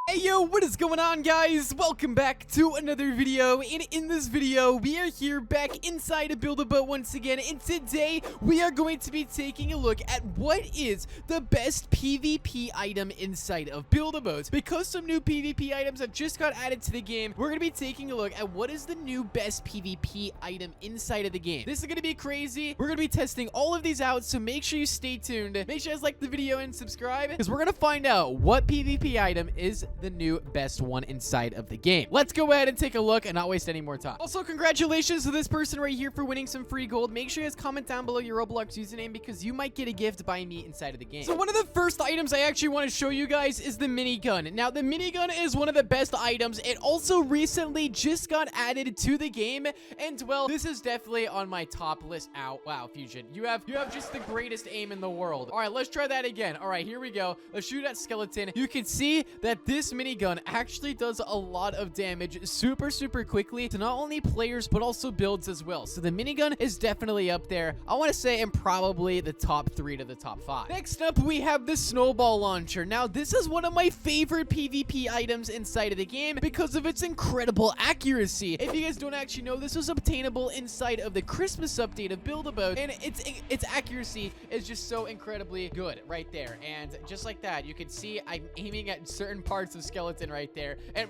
Hey yo, what is going on, guys? Welcome back to another video, and in this video we are here back inside of Build-A-Boat once again, and today we are going to be taking a look at what is the best PvP item inside of Build-A-Boat. Because some new PvP items have just got added to the game, we're going to be taking a look at what is the new best PvP item inside of the game. This is going to be crazy. We're going to be testing all of these out, so make sure you stay tuned. Make sure you guys like the video and subscribe, because we're going to find out what PvP item is the new best one inside of the game. Let's go ahead and take a look and not waste any more time. Also, congratulations to this person right here for winning some free gold. Make sure you guys comment down below your Roblox username, because you might get a gift by me inside of the game. So one of the first items I actually want to show you guys is the minigun. Now, the minigun is one of the best items. It also recently just got added to the game, and well, this is definitely on my top list. Ow, wow, Fusion, you have just the greatest aim in the world. All right, let's try that again. All right, here we go. Let's shoot at skeleton. You can see that this minigun actually does a lot of damage super quickly to not only players but also builds as well. So the minigun is definitely up there. I want to say in probably the top 3 to the top 5. Next up, we have the snowball launcher. Now, this is one of my favorite PvP items inside of the game because of its incredible accuracy. If you guys don't actually know, this was obtainable inside of the Christmas update of Build-A-Boat, and its accuracy is just so incredibly good right there. And just like that, you can see I'm aiming at certain parts of skeleton right there, and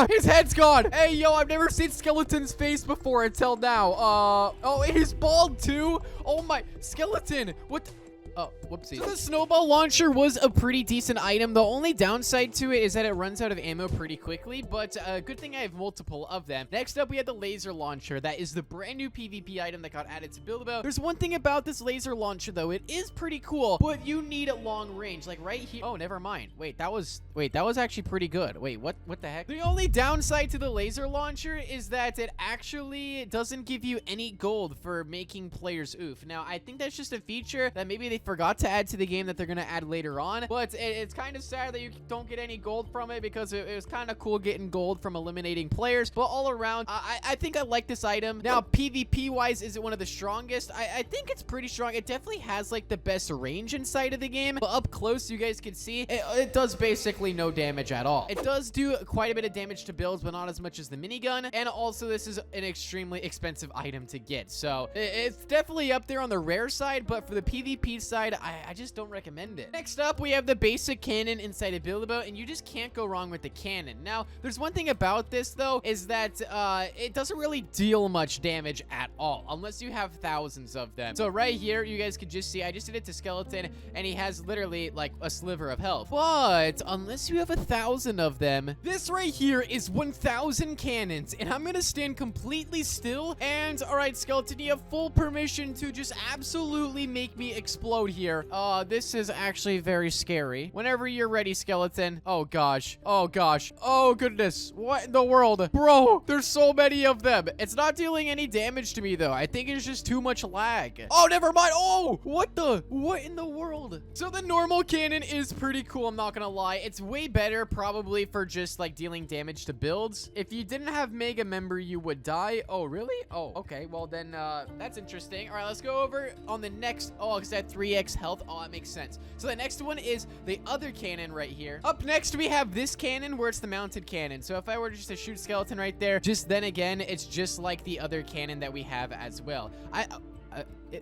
his head's gone. Hey, yo, I've never seen Skeleton's face before until now. Oh, he's bald too. Oh my, Skeleton, what? Oh, whoopsie. So the snowball launcher was a pretty decent item. The only downside to it is that it runs out of ammo pretty quickly, but good thing I have multiple of them. Next up, we have the laser launcher. That is the brand new PvP item that got added to Build-A-Boat. There's one thing about this laser launcher, though. It is pretty cool, but you need a long range, like right here. Oh, never mind. Wait, that was actually pretty good. Wait, what the heck? The only downside to the laser launcher is that it actually doesn't give you any gold for making players oof. Now, I think that's just a feature that maybe they forgot to add to the game that they're gonna add later on, but it's kind of sad that you don't get any gold from it, because it was kind of cool getting gold from eliminating players. But all around, I think I like this item. Now, PvP wise, is it one of the strongest? I think it's pretty strong. It definitely has like the best range inside of the game, but up close you guys can see it does basically no damage at all. It does do quite a bit of damage to builds, but not as much as the minigun. And also, this is an extremely expensive item to get, so it's definitely up there on the rare side, but for the PvP side, I just don't recommend it. Next up, we have the basic cannon inside of Build-A-Boat, and you just can't go wrong with the cannon. Now, there's one thing about this, though, is that it doesn't really deal much damage at all, unless you have thousands of them. So right here, you guys can just see, I just did it to Skeleton, and he has literally, like, a sliver of health. But unless you have 1,000 of them, this right here is 1,000 cannons, and I'm gonna stand completely still, and, alright, Skeleton, you have full permission to just absolutely make me explode here. This is actually very scary. Whenever you're ready, Skeleton. Oh gosh. Oh gosh. Oh goodness. What in the world? Bro, there's so many of them. It's not dealing any damage to me though. I think it's just too much lag. Oh, never mind. Oh, what in the world? So the normal cannon is pretty cool, I'm not gonna lie. It's way better probably for just like dealing damage to builds. If you didn't have Mega Member, you would die. Oh, really? Oh, okay. Well then, that's interesting. All right, let's go over on the next. Oh, because that 3x health. Oh, that makes sense. So the next one is the other cannon right here. Up next, we have this cannon where it's the mounted cannon. So if I were just to shoot Skeleton right there, just then again, it's just like the other cannon that we have as well.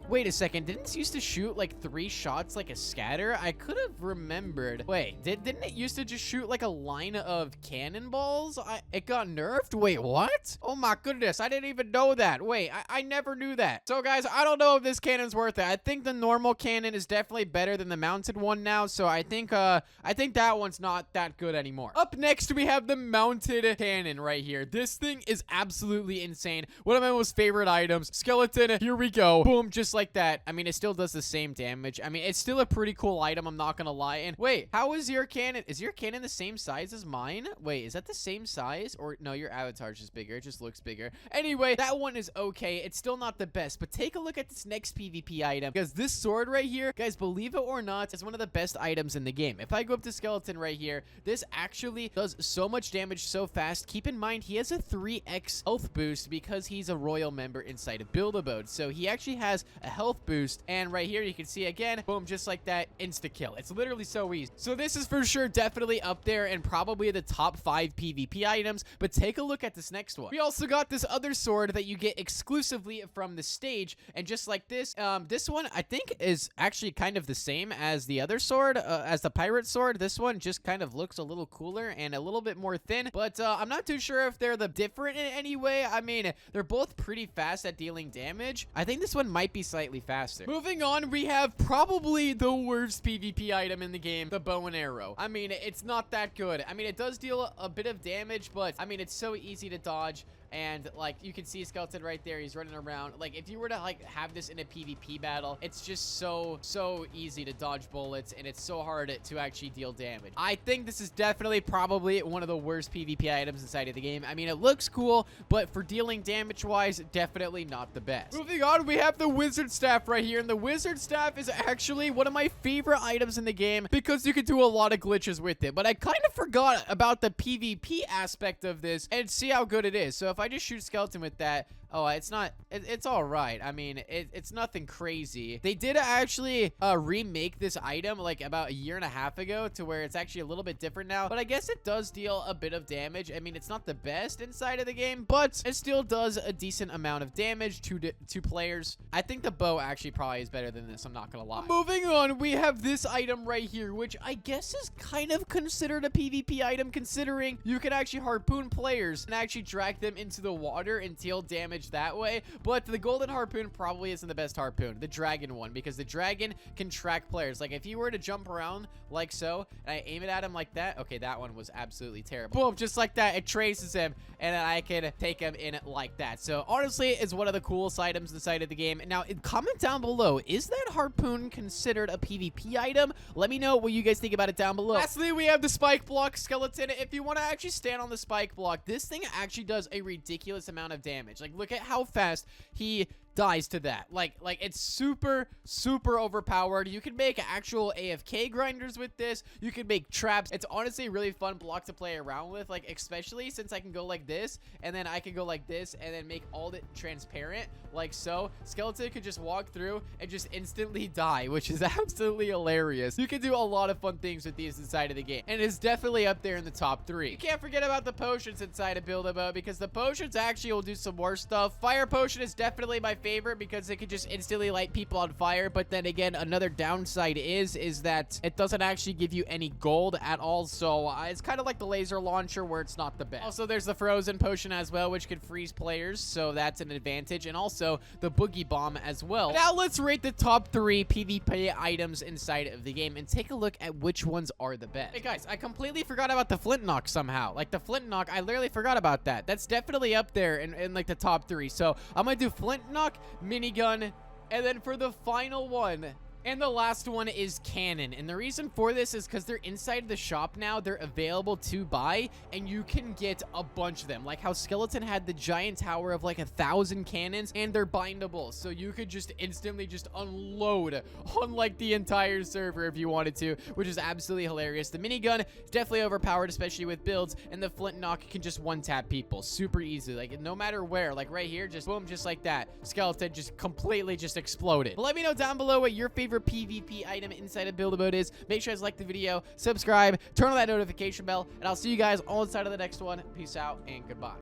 Wait a second, didn't this used to shoot like 3 shots like a scatter? I could have remembered. Wait, didn't it used to just shoot like a line of cannonballs? It got nerfed? Wait, what? Oh my goodness, I didn't even know that. Wait, I never knew that. So guys, I don't know if this cannon's worth it. I think the normal cannon is definitely better than the mounted one now, so I think that one's not that good anymore. Up next, we have the mounted cannon right here. This thing is absolutely insane. One of my most favorite items. Skeleton, here we go. Boom, just like that. I mean, it still does the same damage. I mean, it's still a pretty cool item, I'm not gonna lie. And wait, how is your cannon? Is your cannon the same size as mine? Wait, is that the same size? Or no, your avatar's just bigger. It just looks bigger. Anyway, that one is okay. It's still not the best, but take a look at this next PvP item, because this sword right here, guys, believe it or not, is one of the best items in the game. If I go up to Skeleton right here, this actually does so much damage so fast. Keep in mind, he has a 3x health boost because he's a royal member inside of Build-A-Boat. So he actually has has a health boost. And right here, you can see again, boom, just like that, insta-kill. It's literally so easy. So this is for sure definitely up there and probably the top 5 PvP items. But take a look at this next one. We also got this other sword that you get exclusively from the stage. And just like this one, I think, is actually kind of the same as the other sword, as the pirate sword. This one just kind of looks a little cooler and a little bit more thin. But I'm not too sure if they're different in any way. I mean, they're both pretty fast at dealing damage. I think this one might be slightly faster. Moving on, we have probably the worst PvP item in the game, the bow and arrow. I mean, it's not that good. I mean, it does deal a bit of damage, but I mean, it's so easy to dodge. And like you can see Skeleton right there, he's running around. Like if you were to like have this in a PvP battle, it's just so easy to dodge bullets, and it's so hard to actually deal damage. I think this is definitely probably one of the worst PvP items inside of the game. I mean, it looks cool, but for dealing damage wise, definitely not the best. Moving on, we have the wizard staff right here, and the wizard staff is actually one of my favorite items in the game because you can do a lot of glitches with it. But I kind of forgot about the PvP aspect of this and see how good it is. So if I just shoot Skeleton with that, oh, it's all right. I mean, it's nothing crazy. They did actually remake this item like about a year and a half ago to where it's actually a little bit different now, but I guess it does deal a bit of damage. I mean, it's not the best inside of the game, but it still does a decent amount of damage to players. I think the bow actually probably is better than this, I'm not gonna lie. Moving on, we have this item right here, which I guess is kind of considered a PvP item, considering you can actually harpoon players and actually drag them into the water and deal damage that way. But the golden harpoon probably isn't the best harpoon, the dragon one, because the dragon can track players. Like if you were to jump around like so and I aim it at him like that, okay, that one was absolutely terrible. Boom, just like that, it traces him, and then I can take him in like that. So honestly, it's one of the coolest items inside of the game. Now comment down below, is that harpoon considered a PvP item? Let me know what you guys think about it down below. Lastly, we have the spike block Skeleton. If you want to actually stand on the spike block, this thing actually does a ridiculous amount of damage. Like look at how fast he dies to that. Like it's super overpowered. You can make actual AFK grinders with this. You can make traps. It's honestly a really fun block to play around with, like especially since I can go like this, and then I can go like this, and then make all it transparent like so. Skeleton could just walk through and just instantly die, which is absolutely hilarious. You can do a lot of fun things with these inside of the game, and it's definitely up there in the top 3. You can't forget about the potions inside of Build-A-Boat, because the potions actually will do some more stuff. Fire potion is definitely my favorite because it can just instantly light people on fire. But then again, another downside is that it doesn't actually give you any gold at all. So it's kind of like the laser launcher, where it's not the best. Also, there's the frozen potion as well, which can freeze players, so that's an advantage. And also the boogie bomb as well. But now let's rate the top 3 PvP items inside of the game and take a look at which ones are the best. Hey guys, I completely forgot about the flint knock somehow. Like the flint knock, I literally forgot about that. That's definitely up there in like the top 3. So I'm gonna do flint knock, minigun, and then for the final one and the last one is cannon. And the reason for this is because they're inside the shop now. They're available to buy, and you can get a bunch of them. Like how Skeleton had the giant tower of like 1,000 cannons, and they're bindable. So you could just instantly just unload on like the entire server if you wanted to, which is absolutely hilarious. The minigun is definitely overpowered, especially with builds, and the flint knock can just one-tap people super easily. Like no matter where, like right here, just boom, just like that. Skeleton just completely just exploded. But let me know down below what your favorite PvP item inside of Build-A-Boat is. Make sure you guys like the video, subscribe, turn on that notification bell, and I'll see you guys all inside of the next one. Peace out and goodbye.